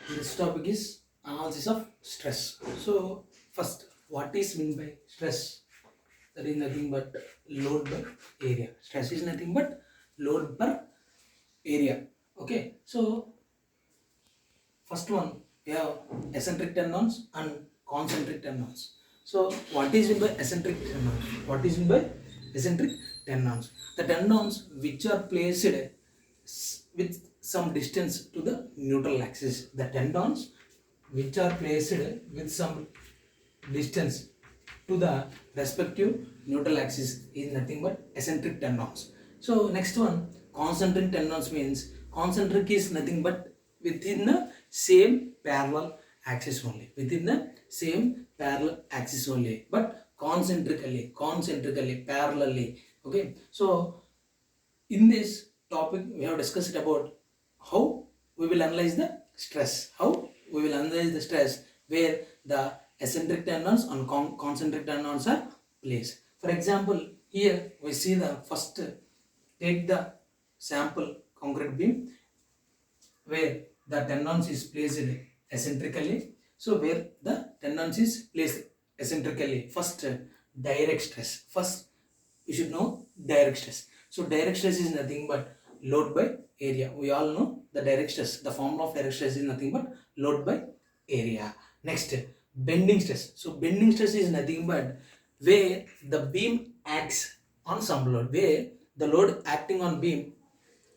This topic is analysis of stress. So first, what is meant by stress? That is nothing but load by area. Stress is nothing but load per area. Okay. So first one, we have eccentric tendons and concentric tendons. So what is meant by eccentric tendons? What is meant by eccentric tendons? The tendons which are placed with some distance to the neutral axis. The tendons which are placed with some distance to the respective neutral axis is nothing but eccentric tendons. So next one, concentric tendons means concentric is nothing but within the same parallel axis only. Within the same parallel axis only. But concentrically, parallelly. Okay. So in this topic, we have discussed about how we will analyze the stress. How we will analyze the stress where the eccentric tendons and concentric tendons are placed. For example, here we see the first, take the sample concrete beam where the tendons is placed eccentrically. So where the tendons is placed eccentrically, first direct stress. First you should know direct stress. So direct stress is nothing but load by area. We all know the direct stress. The formula of direct stress is nothing but load by area. Next, bending stress. So bending stress is nothing but where the beam acts on some load. Where the load acting on beam,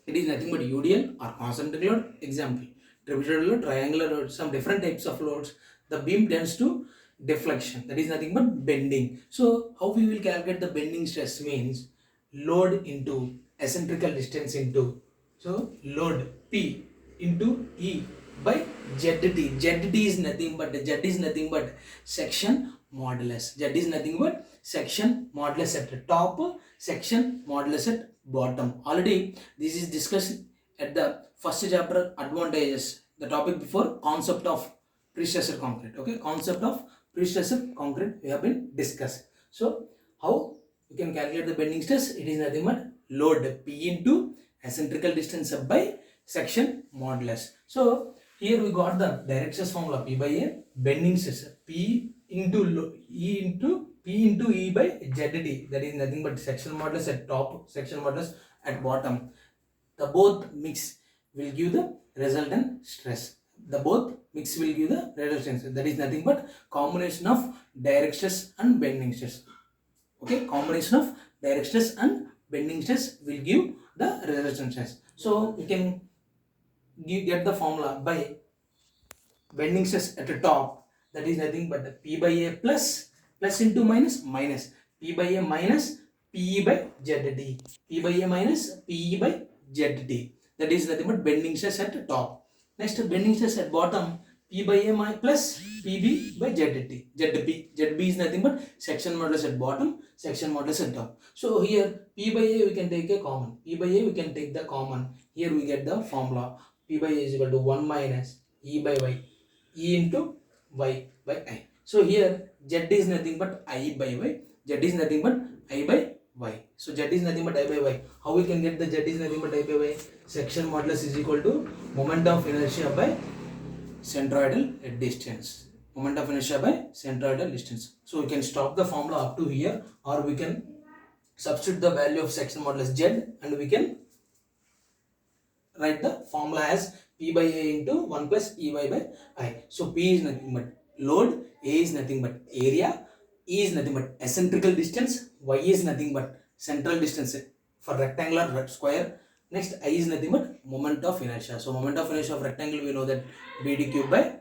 it is nothing but UDL or concentric load. Example, trapezoidal load, triangular load, some different types of loads. The beam tends to deflection. That is nothing but bending. So how we will calculate the bending stress means load into eccentrical distance into, so load P into E by ZT. ZT is nothing but, Z is nothing but section modulus. Z is nothing but section modulus at the top, section modulus at bottom. Already this is discussed at the first chapter, advantages, the topic before, concept of prestressed concrete. Okay, concept of prestressed concrete we have been discussed. So how you can calculate the bending stress? It is nothing but load P into eccentrical distance by section modulus. So here we got the direct stress formula, P by A, bending stress P into E into P into E by ZD. That is nothing but section modulus at top, section modulus at bottom. The both mix will give the resultant stress. The both mix will give the resultant stress. That is nothing but combination of direct stress and bending stress. Okay, combination of direct stress and bending stress will give the resultant stress. So we can get the formula by bending stress at the top, that is nothing but P by A plus into minus P by A minus PE by ZD. P by A minus PE by ZD. That is nothing but bending stress at the top. Next, bending stress at bottom, P by A plus PB by ZD. ZB is nothing but section modulus at bottom, section modulus at top. So here P by A we can take a common. P by A we can take the common. Here we get the formula. P by A is equal to 1 minus E by Y. E into Y by I. So here Z is nothing but I by Y. Z is nothing but I by Y. So Z is nothing but I by Y. How we can get the Z is nothing but I by Y? Section modulus is equal to moment of inertia by centroidal distance. Moment of inertia by centroidal distance. So we can stop the formula up to here, or we can substitute the value of section modulus Z and we can write the formula as P by A into 1 plus EY by I. So P is nothing but load, A is nothing but area, E is nothing but eccentrical distance, Y is nothing but central distance for rectangular square. Next, I is nothing but moment of inertia. So moment of inertia of rectangle we know that BD cube by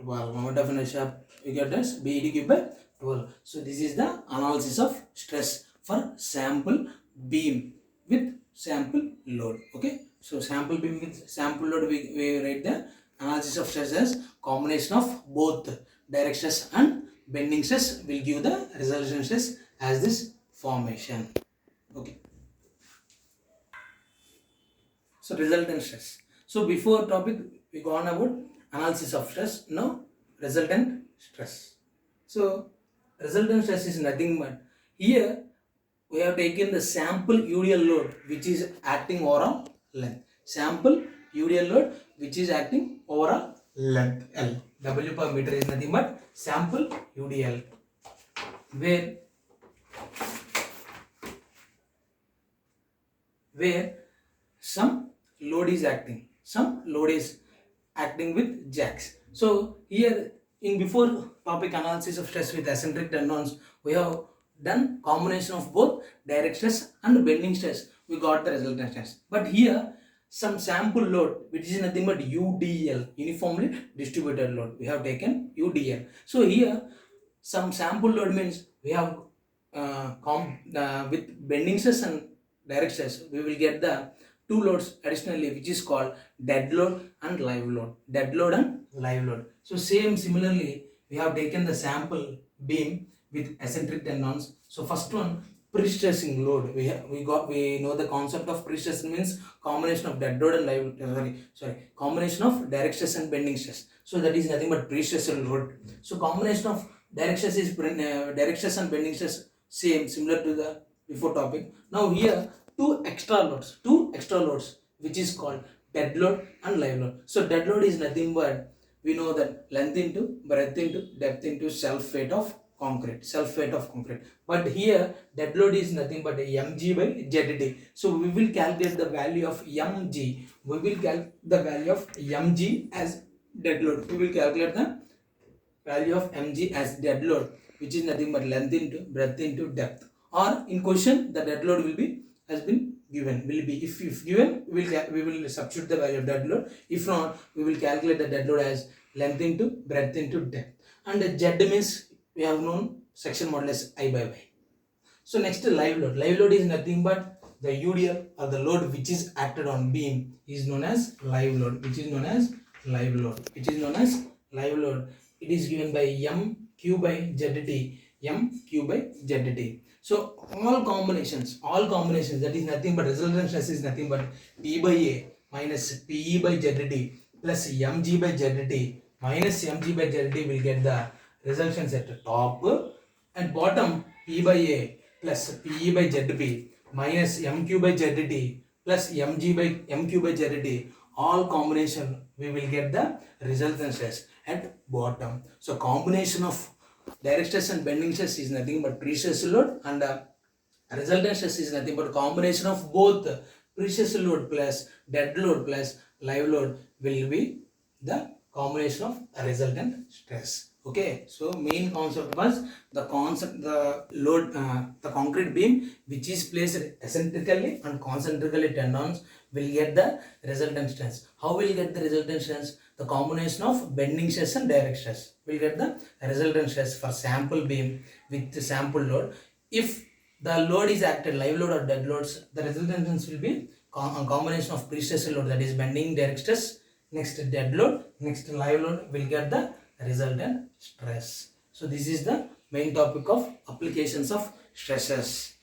12. Moment of inertia we get as BD cube by 12. So this is the analysis of stress for sample beam with sample load. Okay. So sample beam with sample load, we write the analysis of stress as combination of both direct stress and bending stress will give the resultant stress as this formation. Okay. So resultant stress. So before topic we gone about analysis of stress. Now resultant stress. So resultant stress is nothing but, here we have taken the sample UDL load which is acting over length. Sample UDL load which is acting over length L. W per meter is nothing but sample UDL, where some load is acting, with jacks. So here in before topic analysis of stress with eccentric tendons, we have done combination of both direct stress and bending stress. We got the resultant stress. But here some sample load, which is nothing but UDL, uniformly distributed load. We have taken UDL. So here some sample load means we have with bending stress and direct stress, we will get the two loads additionally, which is called dead load and live load. So similarly we have taken the sample beam with eccentric tendons. So first one, pre-stressing load. We know the concept of pre-stressing means combination of dead load and combination of direct stress and bending stress. So that is nothing but pre-stressing load. So combination of direct stress and bending stress similar to the before topic. Now here two extra loads which is called dead load and live load. So dead load is nothing but we know that length into breadth into depth into self weight of concrete. But here dead load is nothing but mg by ZT. So we will calculate the value of mg. We will calculate the value of mg as dead load. We will calculate the value of mg as dead load, which is nothing but length into breadth into depth. Or in question the dead load has been given. If given, we will substitute the value of dead load. If not, we will calculate the dead load as length into breadth into depth. And the Z means we have known section modulus I by y. So next live load. Live load is nothing but the UDL or the load which is acted on beam is known as live load. It is given by mq by ZT. So all combinations, that is nothing but resultant stress is nothing but P by A minus PE by ZT plus mg by ZT minus mg by ZT will get the resultant at top, and bottom P by A plus PE by ZP minus mq by ZT plus mq by ZT. All combination we will get the resultant stress at bottom. So combination of direct stress and bending stress is nothing but pre-stress load, and resultant stress is nothing but combination of both pre-stress load plus dead load plus live load will be the combination of resultant stress. Okay, so main concept was the concrete beam which is placed eccentrically and concentrically tendons will get the resultant stress. How will get the resultant stress? The combination of bending stress and direct stress will get the resultant stress for sample beam with the sample load. If the load is acted live load or dead loads, the resultant stress will be a combination of pre-stress load, that is bending direct stress, next dead load, next live load will get the resultant stress. So this is the main topic of application of stresses.